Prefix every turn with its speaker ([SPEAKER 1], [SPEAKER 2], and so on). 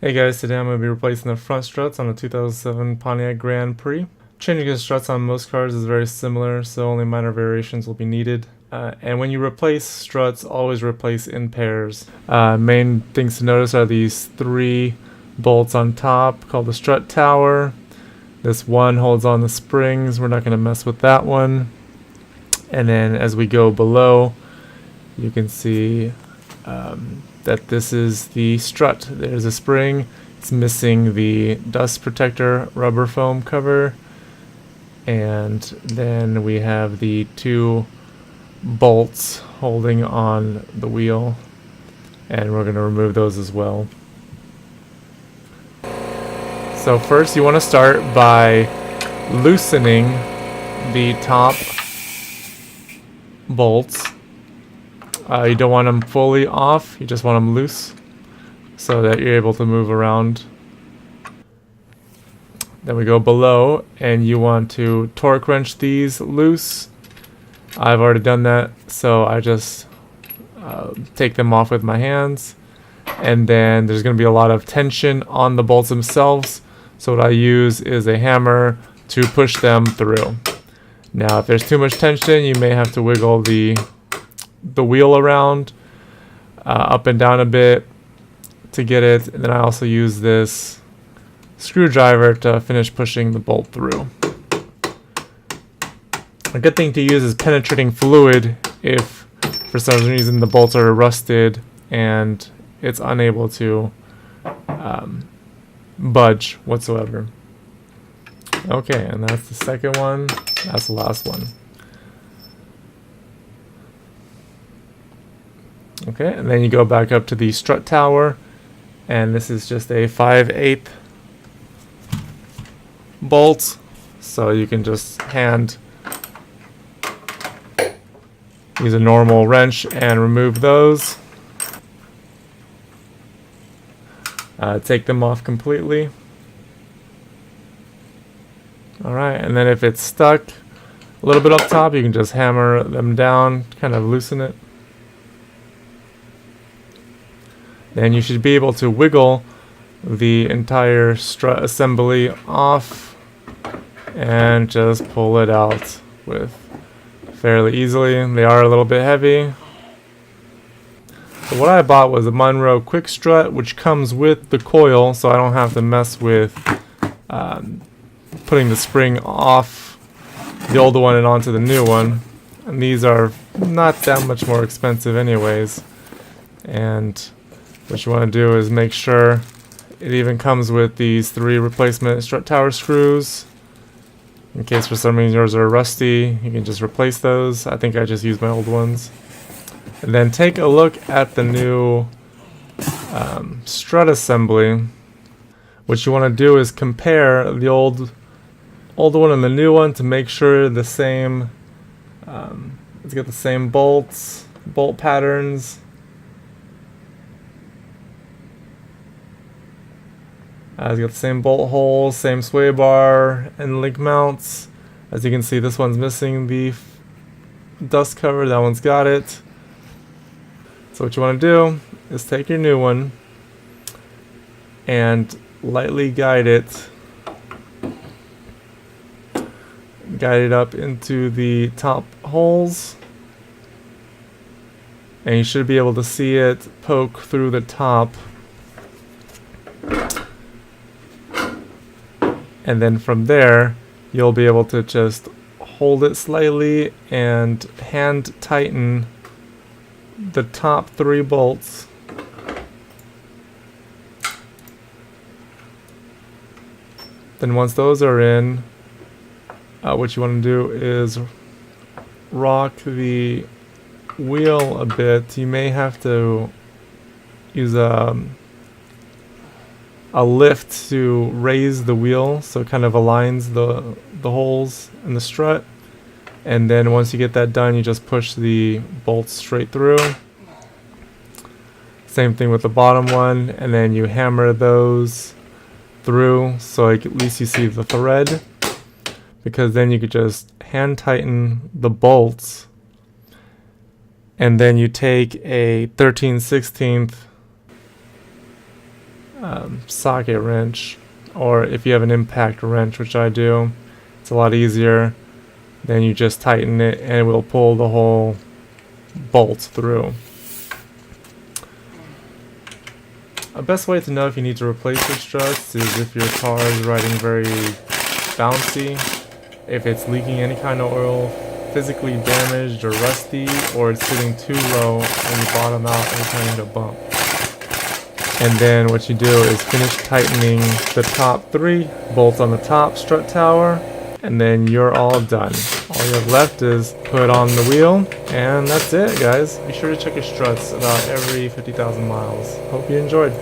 [SPEAKER 1] Hey guys, today I'm going to be replacing the front struts on the 2007 Pontiac Grand Prix. Changing the struts on most cars is very similar, so only minor variations will be needed. And when you replace struts, always replace in pairs. Main things to notice are these three bolts on top called the strut tower. This one holds on the springs, we're not going to mess with that one. And then as we go below, you can see that this is the strut. There's a spring. It's missing the dust protector rubber foam cover. And then we have the two bolts holding on the wheel. And we're going to remove those as well. So first you want to start by loosening the top bolts. You don't want them fully off, you just want them loose so that you're able to move around. Then we go below and you want to torque wrench these loose. I've already done that, so I just take them off with my hands. And then there's going to be a lot of tension on the bolts themselves, so what I use is a hammer to push them through. Now if there's too much tension, you may have to wiggle the wheel around up and down a bit to get it, and then I also use this screwdriver to finish pushing the bolt through. A good thing to use is penetrating fluid if for some reason the bolts are rusted and it's unable to budge whatsoever. Okay, and that's the second one. That's the last one. Okay, and then you go back up to the strut tower, and this is just a 5/8 bolt, so you can just use a normal wrench and remove those. Take them off completely. Alright, and then if it's stuck a little bit up top, you can just hammer them down, kind of loosen it. Then you should be able to wiggle the entire strut assembly off and just pull it out with fairly easily. They are a little bit heavy. So what I bought was a Monroe quick strut, which comes with the coil, so I don't have to mess with putting the spring off the old one and onto the new one. And these are not that much more expensive anyways. And what you want to do is make sure it even comes with these 3 replacement strut tower screws. In case for some reason yours are rusty, you can just replace those. I think I just used my old ones. And then take a look at the new strut assembly. What you want to do is compare the old one and the new one to make sure the same. It's got the same bolt patterns. It's got the same bolt holes, same sway bar and link mounts. As you can see, this one's missing the dust cover, that one's got it. So what you want to do is take your new one and lightly guide it up into the top holes. And you should be able to see it poke through the top. And then from there, you'll be able to just hold it slightly and hand tighten the top 3 bolts. Then once those are in, what you want to do is rock the wheel a bit. You may have to use a lift to raise the wheel so it kind of aligns the holes in the strut. And then once you get that done, you just push the bolts straight through. Same thing with the bottom one, and then you hammer those through so at least you see the thread, because then you could just hand tighten the bolts, and then you take a 13/16 socket wrench, or if you have an impact wrench, which I do, it's a lot easier. Then you just tighten it and it will pull the whole bolt through. A best way to know if you need to replace your struts is if your car is riding very bouncy, if it's leaking any kind of oil, physically damaged or rusty, or it's sitting too low and you bottom out every time you hit a bump. And then what you do is finish tightening the top 3 bolts on the top strut tower, and then you're all done. All you have left is put on the wheel, and that's it, guys. Be sure to check your struts about every 50,000 miles. Hope you enjoyed.